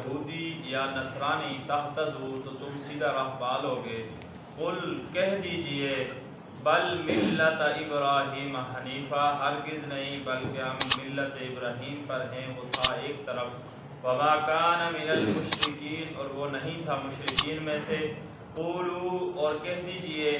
یہودی یا نصرانی تہتدوا تو تم سیدھا راہ پالو گے۔ قل کہہ دیجئے بل ملت ابراہیم حنیفہ ہرگز نہیں بلکہ ہم ملت ابراہیم پر ہیں، وہ تھا ایک طرف، وما کان من المشرکین اور وہ نہیں تھا مشرکین میں سے۔ قولوا اور کہہ دیجئے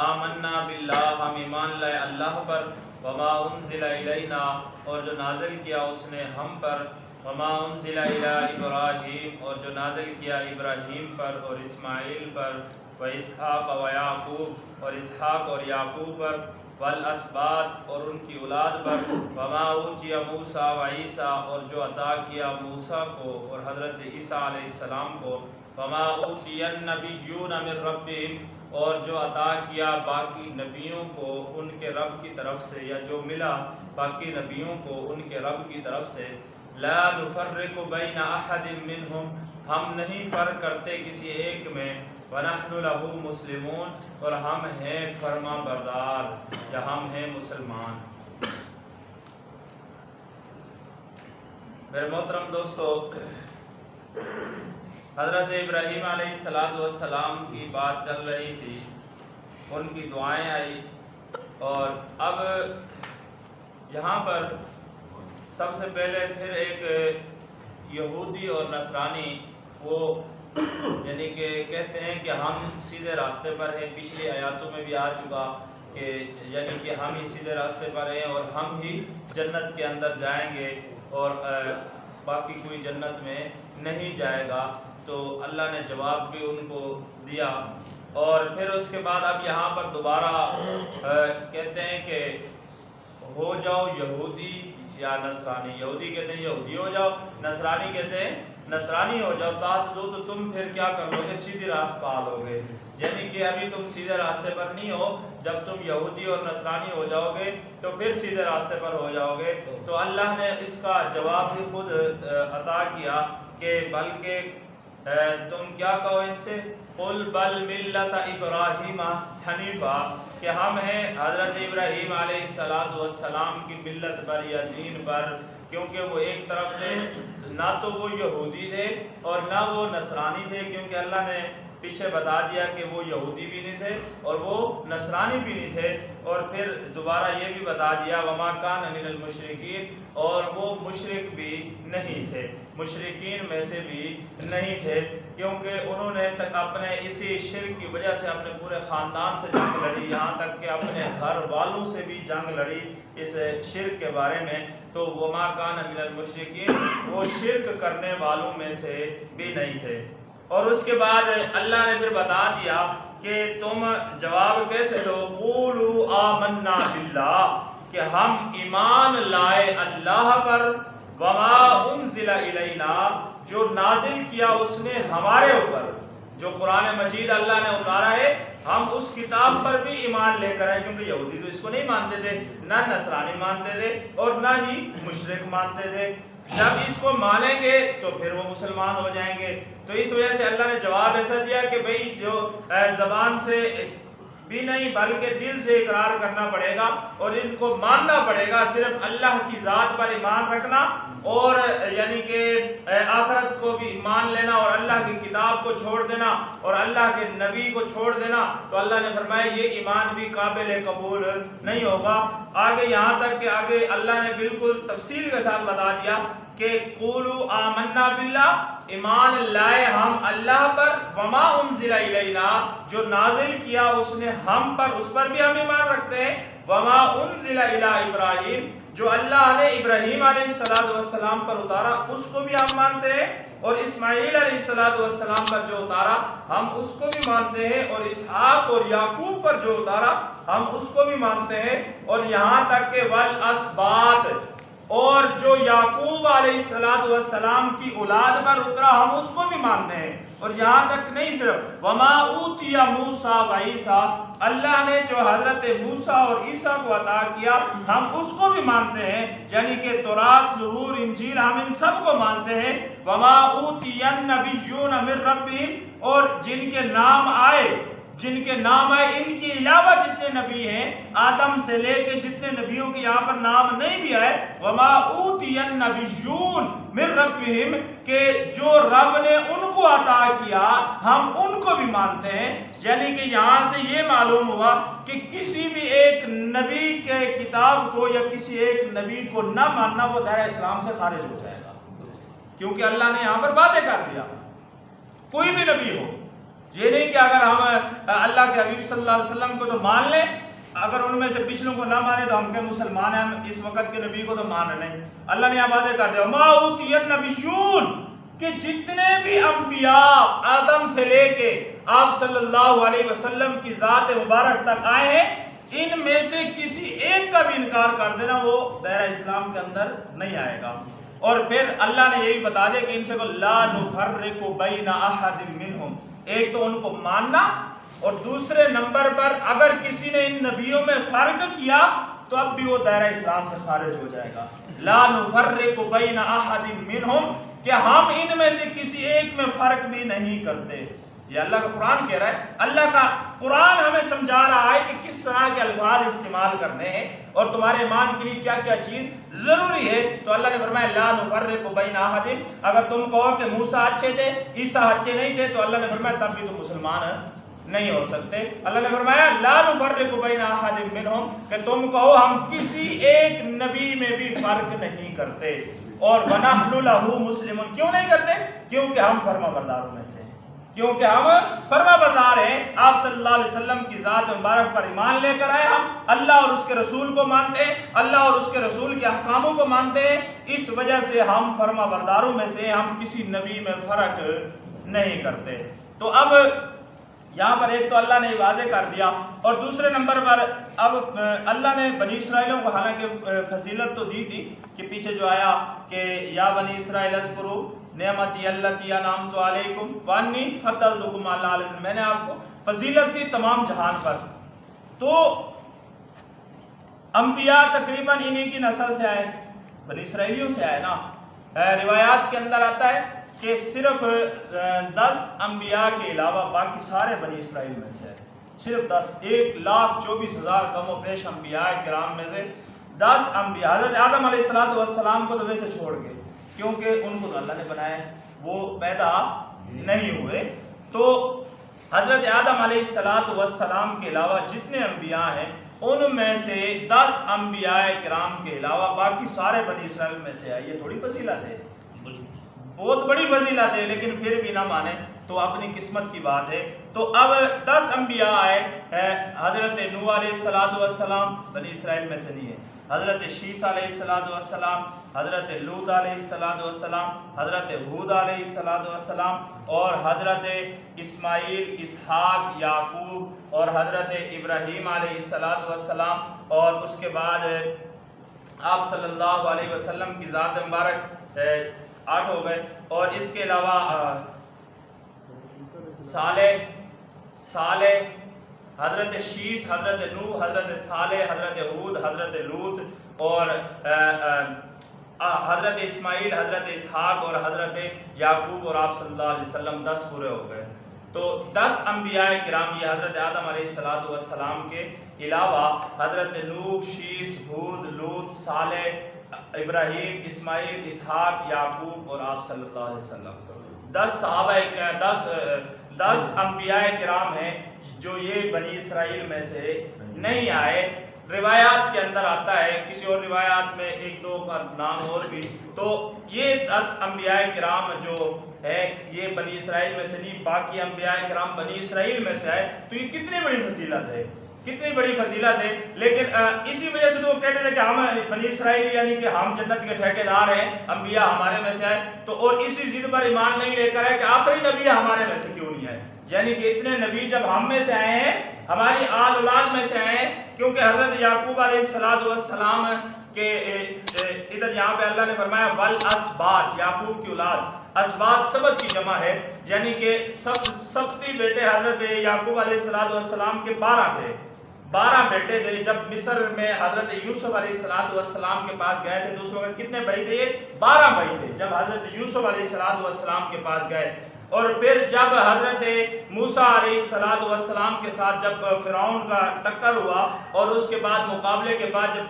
آمنا باللہ ہم ایمان لائے اللہ پر، وما انزل الینا اور جو نازل کیا اس نے ہم پر، وما انزل الی ابراہیم اور جو نازل کیا ابراہیم پر اور اسماعیل پر، و اسحاق و یعقوب اور اسحاق اور یعقوب پر، والاسباط اور ان کی اولاد پر، وما اوتی موسیٰ و عیسیٰ اور جو عطا کیا موسیٰ کو اور حضرت عیسیٰ علیہ السلام کو، وما اوتی النبیون من ربہم اور جو عطا کیا باقی نبیوں کو ان کے رب کی طرف سے، یا جو ملا باقی نبیوں کو ان کے رب کی طرف سے، لا نفرق بین احد منہم ہم نہیں فرق کرتے کسی ایک میں، وَنَحْنُ لَهُ مُسْلِمُونَ اور ہم ہیں فرما بردار یا ہم ہیں مسلمان۔ میرے محترم دوستو، حضرت ابراہیم علیہ السلام کی بات چل رہی تھی، ان کی دعائیں آئی، اور اب یہاں پر سب سے پہلے پھر ایک یہودی اور نصرانی وہ یعنی کہ کہتے ہیں کہ ہم سیدھے راستے پر ہیں، پچھلی آیاتوں میں بھی آ چکا کہ یعنی کہ ہم ہی سیدھے راستے پر ہیں اور ہم ہی جنت کے اندر جائیں گے اور باقی کوئی جنت میں نہیں جائے گا۔ تو اللہ نے جواب بھی ان کو دیا، اور پھر اس کے بعد اب یہاں پر دوبارہ کہتے ہیں کہ ہو جاؤ یہودی یا نصرانی۔ یہودی کہتے ہیں یہودی ہو جاؤ، نصرانی کہتے ہیں نصرانی ہو جاؤ، تہتدوا تو تم پھر کیا کر لو گے، سیدھی راہ پالو گے۔ یعنی کہ ابھی تم سیدھے راستے پر نہیں ہو، جب تم یہودی اور نصرانی ہو جاؤ گے تو پھر سیدھے راستے پر ہو جاؤ گے۔ تو اللہ نے اس کا جواب بھی خود عطا کیا کہ بلکہ تم کیا کہو ان سے، قل بل ملت ابراہیم حنیفہ کہ ہم ہیں حضرت ابراہیم علیہ السلام کی ملت پر یا دین پر، کیونکہ وہ ایک طرف تھے، نہ تو وہ یہودی تھے اور نہ وہ نصرانی تھے، کیونکہ اللہ نے پیچھے بتا دیا کہ وہ یہودی بھی نہیں تھے اور وہ نصرانی بھی نہیں تھے، اور پھر دوبارہ یہ بھی بتا دیا وما کان من المشرکین اور وہ مشرک بھی نہیں تھے، مشرکین میں سے بھی نہیں تھے، کیونکہ انہوں نے اپنے اسی شرک کی وجہ سے اپنے پورے خاندان سے جنگ لڑی، یہاں تک کہ اپنے گھر والوں سے بھی جنگ لڑی اس شرک کے بارے میں۔ تو وما کان من المشرکین وہ شرک کرنے والوں میں سے بھی نہیں تھے۔ اور اس کے بعد اللہ نے پھر بتا دیا کہ تم جواب کیسے دو، قولوا آمنا باللہ کہ ہم ایمان لائے اللہ پر، وما انزل الینا جو نازل کیا اس نے ہمارے اوپر، جو قرآن مجید اللہ نے اتارا ہے ہم اس کتاب پر بھی ایمان لے کر آئے، کیونکہ یہودی تو اس کو نہیں مانتے تھے، نہ نصرانی مانتے تھے اور نہ ہی مشرک مانتے تھے۔ جب اس کو مانیں گے تو پھر وہ مسلمان ہو جائیں گے۔ تو اس وجہ سے اللہ نے جواب ایسا دیا کہ بھئی جو زبان سے بھی نہیں بلکہ دل سے اقرار کرنا پڑے گا اور ان کو ماننا پڑے گا، صرف اللہ کی ذات پر ایمان رکھنا اور یعنی کہ آخرت کو بھی مان لینا اور اللہ کی کتاب کو چھوڑ دینا اور اللہ کے نبی کو چھوڑ دینا۔ تو اللہ نے فرمایا یہ ایمان بھی قابل قبول نہیں ہوگا۔ آگے یہاں تک کہ آگے اللہ نے بالکل تفصیل کے ساتھ بتا دیا کہ قولوا آمنا باللہ ایمان لائے ہم اللہ پر، وما انزل الینا جو نازل کیا اس نے ہم پر، اس پر بھی ہم ایمان رکھتے ہیں، وما انزل الی ابراہیم جو اللہ نے ابراہیم علیہ السلام پر اتارا اس کو بھی ہم مانتے ہیں، اور اسماعیل علیہ السلام پر جو اتارا ہم اس کو بھی مانتے ہیں، اور اسحاق اور یعقوب پر جو اتارا ہم اس کو بھی مانتے ہیں، اور یہاں تک کہ والاسباط اور جو یعقوب علیہ السلام کی اولاد پر اترا ہم اس کو بھی مانتے ہیں، اور یہاں تک نہیں صرف وما اوتی موسیٰ و عیسیٰ اللہ نے جو حضرت موسیٰ اور عیسیٰ کو عطا کیا ہم اس کو بھی مانتے ہیں، یعنی کہ تورات، زبور، انجیل ہم ان سب کو مانتے ہیں، وما اوتی النبیون من ربہم اور جن کے نام آئے ان کے علاوہ جتنے نبی ہیں آدم سے لے کے جتنے نبیوں کے یہاں پر نام نہیں بھی آئے، وما اوتی النبیون من ربہم کہ جو رب نے ان کو عطا کیا ہم ان کو بھی مانتے ہیں. یعنی کہ یہاں سے یہ معلوم ہوا کہ کسی بھی ایک نبی کے کتاب کو یا کسی ایک نبی کو نہ ماننا وہ دائرہ اسلام سے خارج ہو جائے گا، کیونکہ اللہ نے یہاں پر واضح کر دیا کوئی بھی نبی ہو. یہ نہیں کہ اگر ہم اللہ کے حبیب صلی اللہ علیہ وسلم کو تو مان لیں، اگر ان میں سے پچھلوں کو نہ مانے تو ہم کے مسلمان ہیں، ہم اس وقت کے نبی کو تو مان نہیں. اللہ نے یہاں واضح کر دیا ما اوتی النبیون کہ جتنے بھی انبیاء آدم سے لے کے آپ صلی اللہ علیہ وسلم کی ذات مبارک تک آئے ہیں، ان میں سے کسی ایک کا بھی انکار کر دینا وہ دائرہ اسلام کے اندر نہیں آئے گا. اور پھر اللہ نے یہی بتا دیا کہ ان سے کو لا نفرق بین احد منہم، ایک تو ان کو ماننا، اور دوسرے نمبر پر اگر کسی نے ان نبیوں میں فرق کیا تو اب بھی وہ دائرہ اسلام سے خارج ہو جائے گا. لا نفرق بین احد منہم کہ ہم ان میں سے کسی ایک میں فرق بھی نہیں کرتے. یہ اللہ کا قرآن کہہ رہا ہے. اللہ کا قرآن ہمیں سمجھا رہا ہے کہ کس طرح کے الفاظ استعمال کرنے ہیں اور تمہارے ایمان کے لیے کیا کیا چیز ضروری ہے. تو اللہ نے فرمایا لا نفرق بین احد، اگر تم کہو کہ موسیٰ اچھے تھے عیسیٰ اچھے نہیں تھے تو اللہ نے فرمایا تب بھی تم مسلمان نہیں ہو سکتے. اللہ نے فرمایا لا نفرق بین احد منہم کہ تم کہو ہم کسی ایک نبی میں بھی فرق نہیں کرتے. اور وَنَحْنُ لَهُ مُسْلِمُونَ کیوں نہیں کرتے؟ کیونکہ ہم فرما برداروں میں سے ہیں، کیونکہ ہم فرما بردار ہیں. آپ صلی اللہ علیہ وسلم کی ذات مبارک پر ایمان لے کر آئے، ہم اللہ اور اس کے رسول کو مانتے ہیں، اللہ اور اس کے رسول کے احکاموں کو مانتے ہیں. اس وجہ سے ہم فرما برداروں میں سے، ہم کسی نبی میں فرق نہیں کرتے. تو اب یہاں پر ایک تو اللہ نے واضح کر دیا، اور دوسرے نمبر پر اب اللہ نے بنی اسرائیلوں کو حالانکہ فضیلت تو دی تھی کہ پیچھے جو آیا کہ یا بنی اسرائیل اذکروا نعمتی التی انعمت علیکم وانی فضلتکم علی العالمین، میں نے آپ کو فضیلت دی تمام جہان پر. تو انبیاء تقریباً انہی کی نسل سے آئے، بنی اسرائیلیوں سے آئے نا. روایات کے اندر آتا ہے کہ صرف 10 انبیاء کے علاوہ باقی سارے بنی اسرائیل میں سے ہے. صرف 10، 1,24,000 کم و بیش انبیاء کرام میں سے 10 انبیاء. حضرت آدم علیہ السلام کو تو ویسے چھوڑ گئے کیونکہ ان کو تو اللہ نے بنایا ہے، وہ پیدا نہیں ہوئے. تو حضرت آدم علیہ السلام کے علاوہ جتنے انبیاء ہیں ان میں سے 10 انبیاء کرام کے علاوہ باقی سارے بنی اسرائیل میں سے آئے. یہ تھوڑی فضیلت ہے، بہت بڑی فضیلت ہے، لیکن پھر بھی نہ مانے تو اپنی قسمت کی بات ہے. تو اب 10 انبیاء آئے. حضرت نوح علیہ السلام بنی اسرائیل میں سے نہیں ہے، حضرت شیس علیہ السلام، حضرت لوط علیہ السلام، حضرت ہود علیہ السلام، اور حضرت اسماعیل، اسحاق، یعقوب اور حضرت ابراہیم علیہ السلام. اور اس کے بعد آپ صلی اللہ علیہ وسلم کی ذات مبارک 8 ہو گئے. اور اس کے علاوہ صالح، حضرت شیس، حضرت نوح، حضرت صالح، حضرت ہود، حضرت لوط اور حضرت اسماعیل، حضرت اسحاق اور حضرت یعقوب اور آپ صلی اللہ علیہ وسلم 10 پورے ہو گئے. تو 10 انبیاء کرام یہ حضرت آدم علیہ السلام کے علاوہ حضرت نوح، شیس، ہود، لوط، صالح، ابراہیم، اسماعیل، اسحاق، یعقوب اور آپ صلی اللہ علیہ وسلم 10 صحابہ 10 انبیاء کرام ہیں جو یہ بنی اسرائیل میں سے نہیں آئے. روایات کے اندر آتا ہے، کسی اور روایات میں 1-2 کا نام اور بھی. تو یہ 10 انبیاء کرام جو ہے یہ بنی اسرائیل میں سے نہیں، باقی انبیاء کرام بنی اسرائیل میں سے آئے. تو یہ کتنی بڑی فضیلت ہے، کتنی بڑی فضیلت ہے. لیکن اسی وجہ سے تو وہ کہتے تھے کہ ہم بنی اسرائیل یعنی کہ ہم جنت کے ٹھیکیدار ہیں، انبیاء ہمارے میں سے آئے. تو اور اسی ضد پر ایمان نہیں لے کر ہے کہ آخری نبی ہمارے میں سے کیوں نہیں آئے. یعنی کہ اتنے نبی جب ہم میں سے آئے ہیں، ہماری آل اولاد میں سے آئے ہیں، کیونکہ حضرت یعقوب علیہ السلام کے ادھر یہاں پہ اللہ نے فرمایا والاسباط، یعقوب کی اولاد، اسباط سبت کی جمع ہے، یعنی کہ سبتی بیٹے حضرت یعقوب علیہ السلام کے 12 تھے، 12 بیٹے تھے. جب مصر میں حضرت یوسف علیہ السلام کے پاس گئے تھے تو اس وقت کتنے بھائی تھے؟ 12 بھائی تھے. جب حضرت یوسف علیہ السلام کے پاس گئے اور پھر جب حضرت موسیٰ علیہ السلام کے ساتھ جب فرعون کا ٹکر ہوا اور اس کے بعد مقابلے کے بعد جب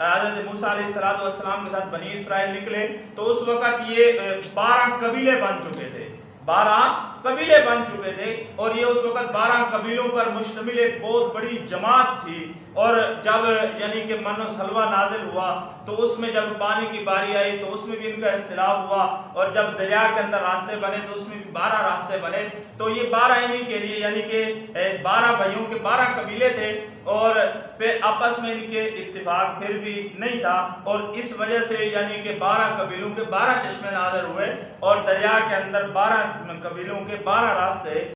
حضرت موسیٰ علیہ السلام کے ساتھ بنی اسرائیل نکلے تو اس وقت یہ 12 قبیلے بن چکے تھے، 12 قبیلے بن چکے تھے، اور یہ اس وقت 12 قبیلوں پر مشتمل ایک بہت بڑی جماعت تھی۔ اور جب یعنی کہ من و سلوہ نازل ہوا تو اس میں جب پانی کی باری آئی تو اس میں بھی ان کا اختلاف ہوا، اور جب دریا کے اندر راستے بنے تو اس میں بھی 12 راستے بنے۔ تو یہ 12 انہی کے لیے یعنی کہ 12 بھائیوں کے 12 قبیلے تھے، اور پھر آپس میں ان کے اتفاق پھر بھی نہیں تھا، اور اس وجہ سے یعنی کہ 12 قبیلوں کے 12 چشمے نازل ہوئے، اور دریا کے اندر 12 قبیلوں کے 12 راستے